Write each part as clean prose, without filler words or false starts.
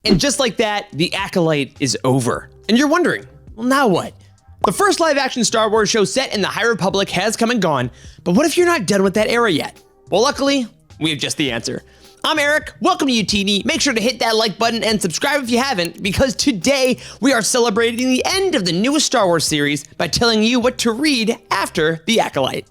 And just like that, the Acolyte is over. And you're wondering, well, now what? The first live-action Star Wars show set in the High Republic has come and gone, but what if you're not done with that era yet? Well, luckily, we have just the answer. I'm Eric, welcome to Youtini. Make sure to hit that like button and subscribe if you haven't, because today we are celebrating the end of the newest Star Wars series by telling you what to read after the Acolyte.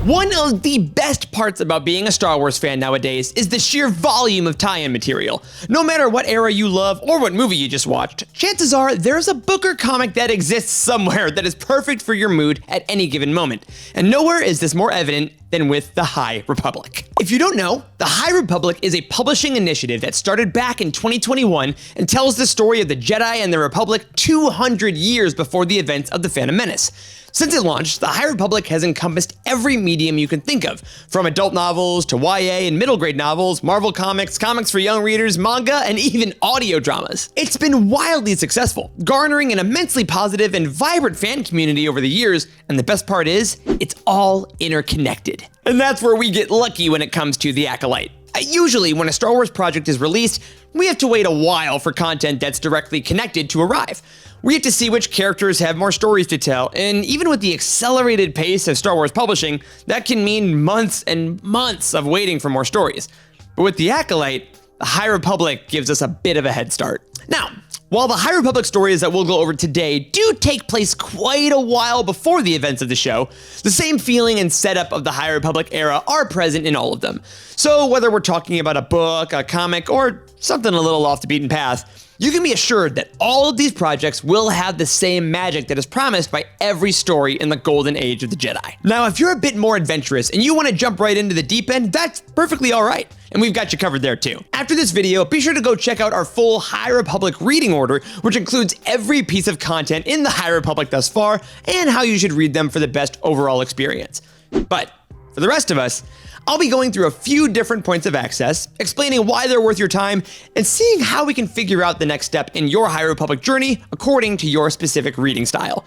One of the best parts about being a Star Wars fan nowadays is the sheer volume of tie-in material. No matter what era you love or what movie you just watched, chances are there's a book or comic that exists somewhere that is perfect for your mood at any given moment. And nowhere is this more evident than with the High Republic. If you don't know, the High Republic is a publishing initiative that started back in 2021 and tells the story of the Jedi and the Republic 200 years before the events of The Phantom Menace. Since it launched, the High Republic has encompassed every medium you can think of, from adult novels to YA and middle grade novels, Marvel comics, comics for young readers, manga, and even audio dramas. It's been wildly successful, garnering an immensely positive and vibrant fan community over the years, and the best part is, it's all interconnected. And that's where we get lucky when it comes to the Acolyte. Usually, when a Star Wars project is released, we have to wait a while for content that's directly connected to arrive. We have to see which characters have more stories to tell, and even with the accelerated pace of Star Wars publishing, that can mean months and months of waiting for more stories. But with the Acolyte, the High Republic gives us a bit of a head start. Now, while the High Republic stories that we'll go over today do take place quite a while before the events of the show, the same feeling and setup of the High Republic era are present in all of them. So whether we're talking about a book, a comic, or something a little off the beaten path, you can be assured that all of these projects will have the same magic that is promised by every story in the golden age of the Jedi. Now, if you're a bit more adventurous and you want to jump right into the deep end, that's perfectly all right. And we've got you covered there too. After this video, be sure to go check out our full High Republic reading order, which includes every piece of content in the High Republic thus far and how you should read them for the best overall experience. But for the rest of us, I'll be going through a few different points of access, explaining why they're worth your time, and seeing how we can figure out the next step in your High Republic journey according to your specific reading style.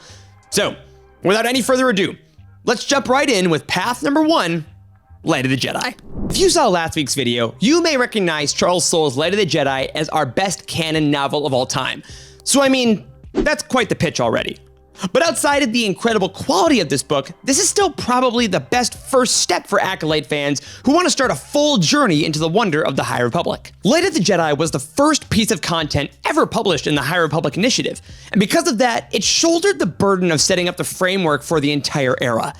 So, without any further ado, let's jump right in with path number 1, Light of the Jedi. If you saw last week's video, you may recognize Charles Soule's Light of the Jedi as our best canon novel of all time. So I mean, that's quite the pitch already. But outside of the incredible quality of this book, this is still probably the best first step for Acolyte fans who want to start a full journey into the wonder of the High Republic. Light of the Jedi was the first piece of content ever published in the High Republic Initiative, and because of that, it shouldered the burden of setting up the framework for the entire era.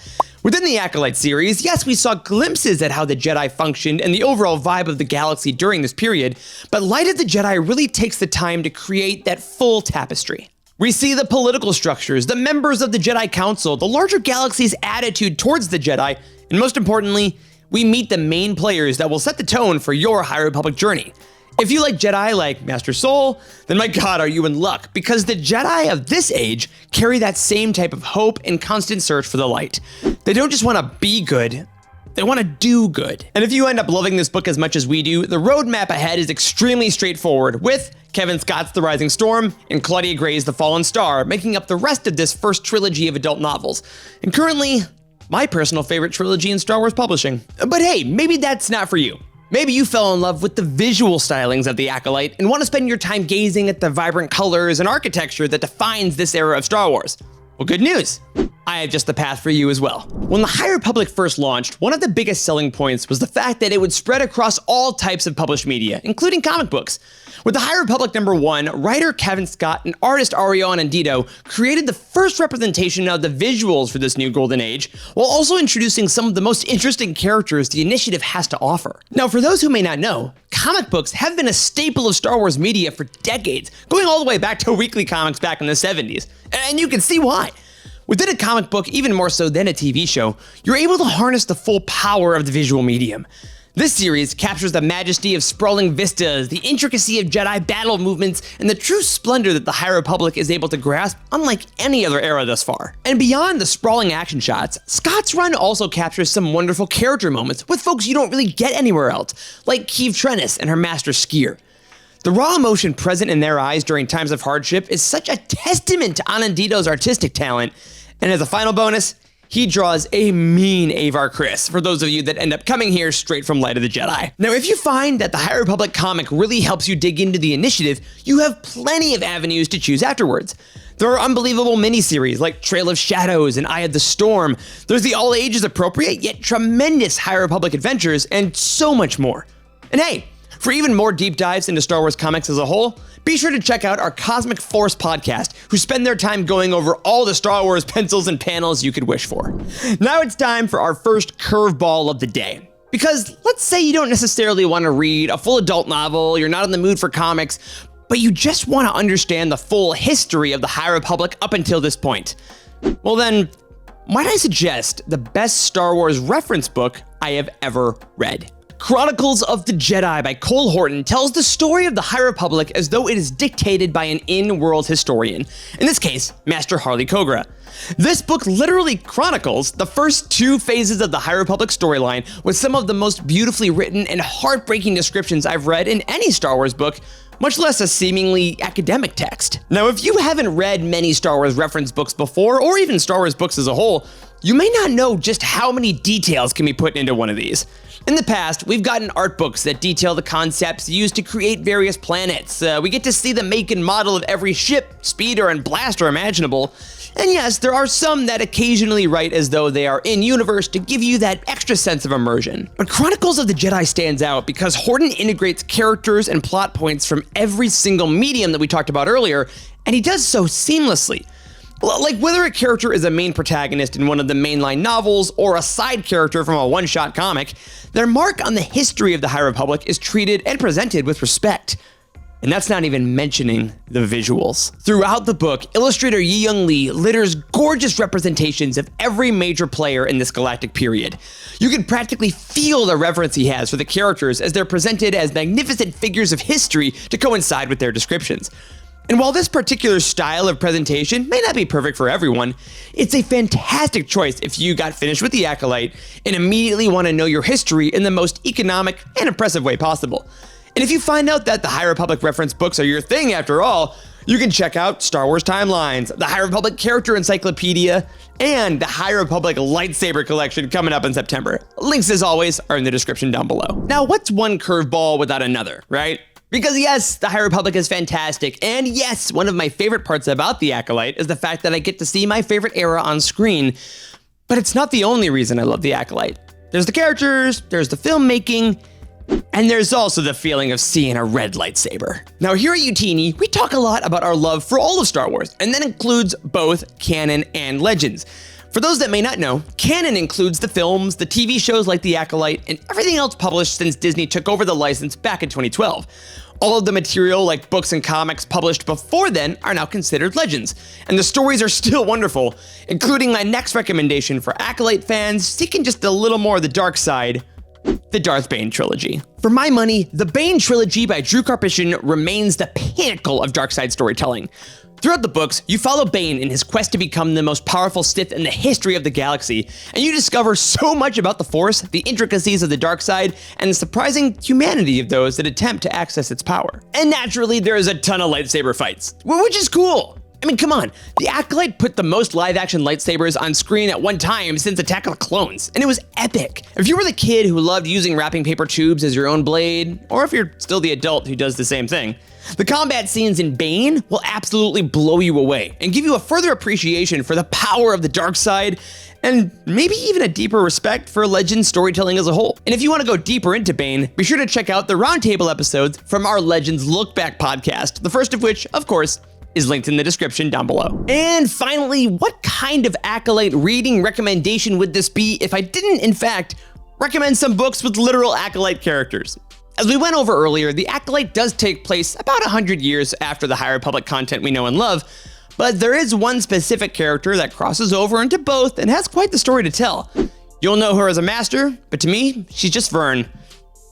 Within the Acolyte series, yes, we saw glimpses at how the Jedi functioned and the overall vibe of the galaxy during this period, but Light of the Jedi really takes the time to create that full tapestry. We see the political structures, the members of the Jedi Council, the larger galaxy's attitude towards the Jedi, and most importantly, we meet the main players that will set the tone for your High Republic journey. If you like Jedi like Master Soul, then my god, are you in luck, because the Jedi of this age carry that same type of hope and constant search for the light. They don't just want to be good, they want to do good. And if you end up loving this book as much as we do, the roadmap ahead is extremely straightforward, with Kevin Scott's The Rising Storm and Claudia Gray's The Fallen Star making up the rest of this first trilogy of adult novels, and currently, my personal favorite trilogy in Star Wars publishing. But hey, maybe that's not for you. Maybe you fell in love with the visual stylings of the Acolyte and want to spend your time gazing at the vibrant colors and architecture that defines this era of Star Wars. Well, good news. I have just the path for you as well. When the High Republic first launched, one of the biggest selling points was the fact that it would spread across all types of published media, including comic books. With the High Republic #1, writer Kevin Scott and artist Ariana Andito created the first representation of the visuals for this new golden age, while also introducing some of the most interesting characters the initiative has to offer. Now, for those who may not know, comic books have been a staple of Star Wars media for decades, going all the way back to weekly comics back in the 70s, and you can see why. Within a comic book, even more so than a TV show, you're able to harness the full power of the visual medium. This series captures the majesty of sprawling vistas, the intricacy of Jedi battle movements, and the true splendor that the High Republic is able to grasp unlike any other era thus far. And beyond the sprawling action shots, Scott's run also captures some wonderful character moments with folks you don't really get anywhere else, like Keeve Trennis and her master Skier. The raw emotion present in their eyes during times of hardship is such a testament to Anandito's artistic talent, and as a final bonus, He draws a mean Avar Kriss, for those of you that end up coming here straight from Light of the Jedi. Now, if you find that the High Republic comic really helps you dig into the initiative, you have plenty of avenues to choose afterwards. There are unbelievable miniseries like Trail of Shadows and Eye of the Storm. There's the all ages appropriate yet tremendous High Republic adventures, and so much more. And hey, for even more deep dives into Star Wars comics as a whole, be sure to check out our Cosmic Force podcast, who spend their time going over all the Star Wars pencils and panels you could wish for. Now it's time for our first curveball of the day. Because let's say you don't necessarily want to read a full adult novel, you're not in the mood for comics, but you just want to understand the full history of the High Republic up until this point. Well then, might I suggest the best Star Wars reference book I have ever read. Chronicles of the Jedi by Cole Horton tells the story of the High Republic as though it is dictated by an in-world historian, in this case, Master Harley Kogra. This book literally chronicles the first 2 phases of the High Republic storyline with some of the most beautifully written and heartbreaking descriptions I've read in any Star Wars book, much less a seemingly academic text. Now, if you haven't read many Star Wars reference books before, or even Star Wars books as a whole, you may not know just how many details can be put into one of these. In the past, we've gotten art books that detail the concepts used to create various planets. We get to see the make and model of every ship, speeder, and blaster imaginable. And yes, there are some that occasionally write as though they are in-universe to give you that extra sense of immersion. But Chronicles of the Jedi stands out because Horton integrates characters and plot points from every single medium that we talked about earlier, and he does so seamlessly. Like whether a character is a main protagonist in one of the mainline novels or a side character from a one-shot comic, their mark on the history of the High Republic is treated and presented with respect. And that's not even mentioning the visuals. Throughout the book, illustrator Yi-Young Lee litters gorgeous representations of every major player in this galactic period. You can practically feel the reverence he has for the characters as they're presented as magnificent figures of history to coincide with their descriptions. And while this particular style of presentation may not be perfect for everyone, it's a fantastic choice if you got finished with the Acolyte and immediately want to know your history in the most economic and impressive way possible. And if you find out that the High Republic reference books are your thing after all, you can check out Star Wars Timelines, the High Republic Character Encyclopedia, and the High Republic Lightsaber Collection coming up in September. Links, as always, are in the description down below. Now, what's one curveball without another, right? Because yes, the High Republic is fantastic, and yes, one of my favorite parts about the Acolyte is the fact that I get to see my favorite era on screen, but it's not the only reason I love the Acolyte. There's the characters, there's the filmmaking, and there's also the feeling of seeing a red lightsaber. Now here at Youtini, we talk a lot about our love for all of Star Wars, and that includes both canon and legends. For those that may not know, canon includes the films, the TV shows like The Acolyte, and everything else published since Disney took over the license back in 2012. All of the material, like books and comics published before then, are now considered legends, and the stories are still wonderful, including my next recommendation for Acolyte fans seeking just a little more of the dark side, the Darth Bane trilogy. For my money, the Bane trilogy by Drew Karpyshyn remains the pinnacle of dark side storytelling. Throughout the books, you follow Bane in his quest to become the most powerful Sith in the history of the galaxy, and you discover so much about the Force, the intricacies of the dark side, and the surprising humanity of those that attempt to access its power. And naturally, there is a ton of lightsaber fights, which is cool. I mean, come on, the Acolyte put the most live-action lightsabers on screen at one time since Attack of the Clones, and it was epic. If you were the kid who loved using wrapping paper tubes as your own blade, or if you're still the adult who does the same thing, the combat scenes in Bane will absolutely blow you away and give you a further appreciation for the power of the dark side, and maybe even a deeper respect for Legends storytelling as a whole. And if you want to go deeper into Bane, be sure to check out the roundtable episodes from our Legends Look Back podcast, the first of which, of course, is linked in the description down below. And finally, what kind of Acolyte reading recommendation would this be if I didn't, in fact, recommend some books with literal Acolyte characters? As we went over earlier, the Acolyte does take place about 100 years after the High Republic content we know and love, but there is one specific character that crosses over into both and has quite the story to tell. You'll know her as a master, but to me, she's just Vern.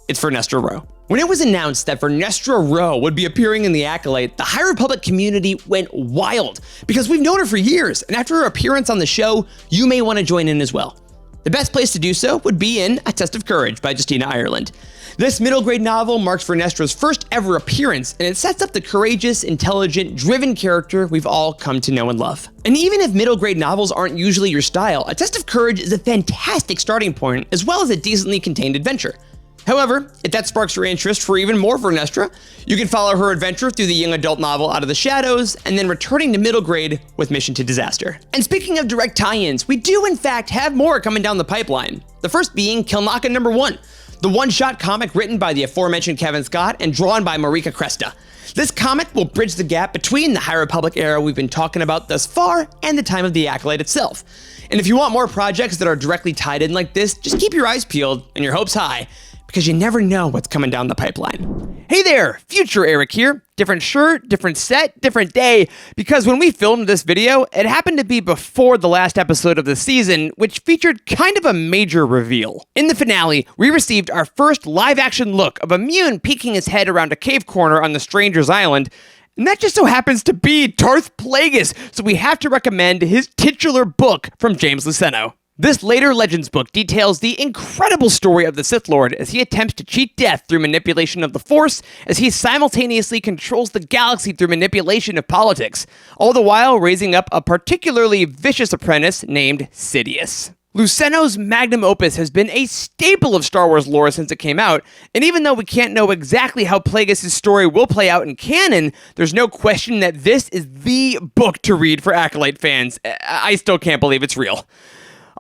It's Vernestra Rwoh. When it was announced that Vernestra Rwoh would be appearing in the Acolyte, the High Republic community went wild because we've known her for years, and after her appearance on the show, you may want to join in as well. The best place to do so would be in A Test of Courage by Justina Ireland. This middle grade novel marks Vernestra's first ever appearance, and it sets up the courageous, intelligent, driven character we've all come to know and love. And even if middle grade novels aren't usually your style, A Test of Courage is a fantastic starting point, as well as a decently contained adventure. However, if that sparks your interest for even more Vernestra, you can follow her adventure through the young adult novel Out of the Shadows, and then returning to middle grade with Mission to Disaster. And speaking of direct tie-ins, we do in fact have more coming down the pipeline. The first being Kilnaka #1, the one-shot comic written by the aforementioned Kevin Scott and drawn by Marika Cresta. This comic will bridge the gap between the High Republic era we've been talking about thus far and the time of the Acolyte itself. And if you want more projects that are directly tied in like this, just keep your eyes peeled and your hopes high, because you never know what's coming down the pipeline. Hey there, future Eric here. Different shirt, different set, different day, because when we filmed this video, it happened to be before the last episode of the season, which featured kind of a major reveal. In the finale, we received our first live-action look of Immune peeking his head around a cave corner on the Stranger's Island, and that just so happens to be Darth Plagueis, so we have to recommend his titular book from James Luceno. This later Legends book details the incredible story of the Sith Lord as he attempts to cheat death through manipulation of the Force, as he simultaneously controls the galaxy through manipulation of politics, all the while raising up a particularly vicious apprentice named Sidious. Luceno's magnum opus has been a staple of Star Wars lore since it came out, and even though we can't know exactly how Plagueis' story will play out in canon, there's no question that this is the book to read for Acolyte fans. I still can't believe it's real.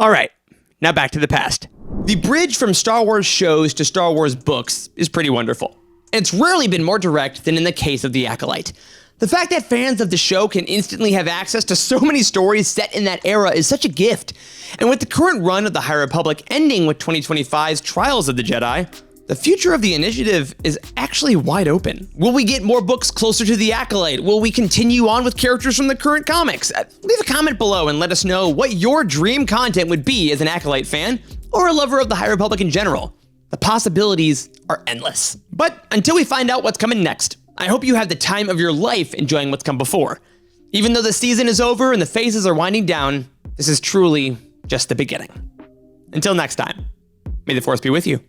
Alright, now back to the past. The bridge from Star Wars shows to Star Wars books is pretty wonderful. It's rarely been more direct than in the case of The Acolyte. The fact that fans of the show can instantly have access to so many stories set in that era is such a gift. And with the current run of the High Republic ending with 2025's Trials of the Jedi, the future of the initiative is actually wide open. Will we get more books closer to the Acolyte? Will we continue on with characters from the current comics? Leave a comment below and let us know what your dream content would be as an Acolyte fan, or a lover of the High Republic in general. The possibilities are endless. But until we find out what's coming next, I hope you have the time of your life enjoying what's come before. Even though the season is over and the phases are winding down, this is truly just the beginning. Until next time, may the Force be with you.